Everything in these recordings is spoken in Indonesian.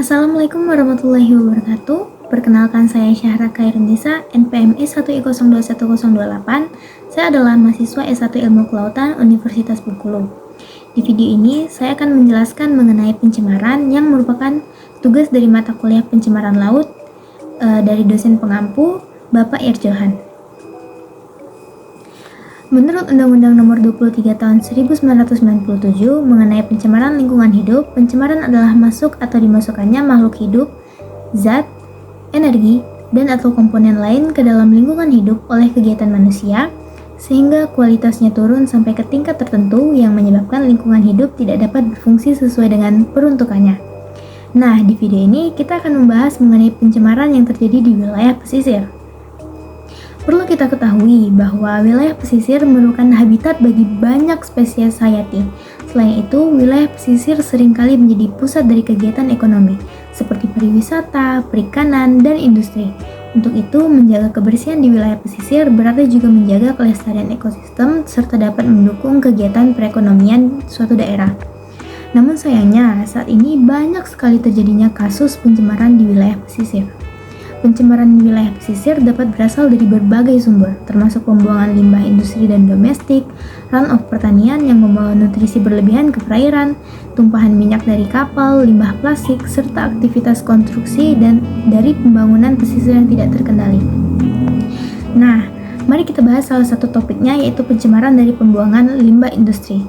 Assalamualaikum warahmatullahi wabarakatuh. Perkenalkan saya Syahra Khairunisa, NPM S1021028. Saya adalah mahasiswa S1 Ilmu Kelautan Universitas Bengkulu. Di video ini, saya akan menjelaskan mengenai pencemaran yang merupakan tugas dari mata kuliah pencemaran laut dari dosen pengampu, Bapak Irjohan. Menurut Undang-Undang Nomor 23 Tahun 1997 mengenai pencemaran lingkungan hidup, pencemaran adalah masuk atau dimasukkannya makhluk hidup, zat, energi, dan atau komponen lain ke dalam lingkungan hidup oleh kegiatan manusia, sehingga kualitasnya turun sampai ke tingkat tertentu yang menyebabkan lingkungan hidup tidak dapat berfungsi sesuai dengan peruntukannya. Nah, di video ini kita akan membahas mengenai pencemaran yang terjadi di wilayah pesisir. Perlu kita ketahui bahwa wilayah pesisir merupakan habitat bagi banyak spesies hayati. Selain itu, wilayah pesisir seringkali menjadi pusat dari kegiatan ekonomi, seperti pariwisata, perikanan, dan industri. Untuk itu, menjaga kebersihan di wilayah pesisir berarti juga menjaga kelestarian ekosistem serta dapat mendukung kegiatan perekonomian suatu daerah. Namun sayangnya, saat ini banyak sekali terjadinya kasus pencemaran di wilayah pesisir. Pencemaran di wilayah pesisir dapat berasal dari berbagai sumber, termasuk pembuangan limbah industri dan domestik, run-off pertanian yang membawa nutrisi berlebihan ke perairan, tumpahan minyak dari kapal, limbah plastik, serta aktivitas konstruksi dan dari pembangunan pesisir yang tidak terkendali. Nah, mari kita bahas salah satu topiknya, yaitu pencemaran dari pembuangan limbah industri.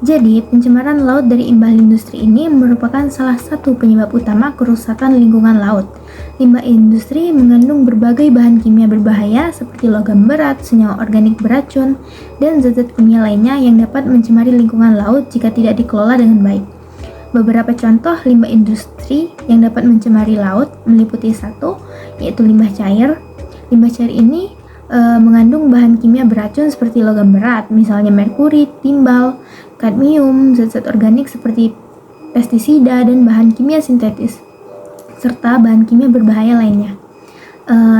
Jadi, pencemaran laut dari limbah industri ini merupakan salah satu penyebab utama kerusakan lingkungan laut. Limbah industri mengandung berbagai bahan kimia berbahaya seperti logam berat, senyawa organik beracun, dan zat-zat kimia lainnya yang dapat mencemari lingkungan laut jika tidak dikelola dengan baik. Beberapa contoh limbah industri yang dapat mencemari laut meliputi satu, yaitu limbah cair. Limbah cair ini mengandung bahan kimia beracun seperti logam berat, misalnya merkuri, timbal, kadmium, zat-zat organik seperti pestisida dan bahan kimia sintetis, serta bahan kimia berbahaya lainnya.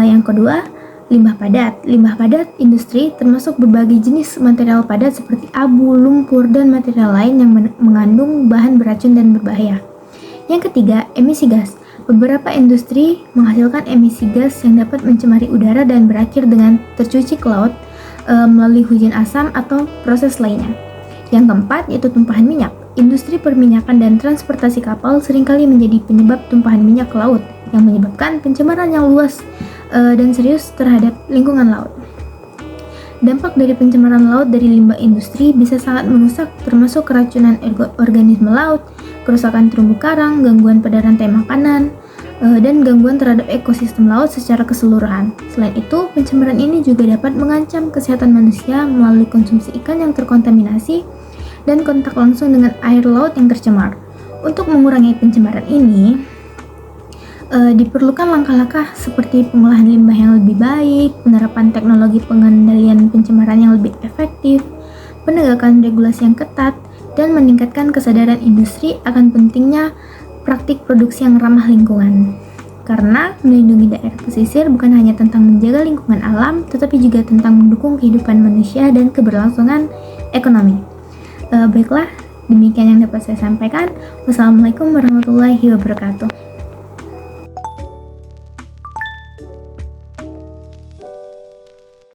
Yang kedua, limbah padat. Limbah padat industri termasuk berbagai jenis material padat seperti abu, lumpur, dan material lain yang mengandung bahan beracun dan berbahaya. Yang ketiga, emisi gas. Beberapa industri menghasilkan emisi gas yang dapat mencemari udara dan berakhir dengan tercuci ke laut melalui hujan asam atau proses lainnya. Yang keempat, yaitu tumpahan minyak. Industri perminyakan dan transportasi kapal seringkali menjadi penyebab tumpahan minyak ke laut yang menyebabkan pencemaran yang luas dan serius terhadap lingkungan laut. Dampak dari pencemaran laut dari limbah industri bisa sangat merusak, termasuk keracunan organisme laut, kerusakan terumbu karang, gangguan pada rantai makanan, dan gangguan terhadap ekosistem laut secara keseluruhan. Selain itu, pencemaran ini juga dapat mengancam kesehatan manusia melalui konsumsi ikan yang terkontaminasi dan kontak langsung dengan air laut yang tercemar. Untuk mengurangi pencemaran ini, diperlukan langkah-langkah seperti pengolahan limbah yang lebih baik, penerapan teknologi pengendalian pencemaran yang lebih efektif, penegakan regulasi yang ketat, dan meningkatkan kesadaran industri akan pentingnya praktik produksi yang ramah lingkungan. Karena melindungi daerah pesisir bukan hanya tentang menjaga lingkungan alam, tetapi juga tentang mendukung kehidupan manusia dan keberlangsungan ekonomi. Baiklah, demikian yang dapat saya sampaikan. Wassalamualaikum warahmatullahi wabarakatuh.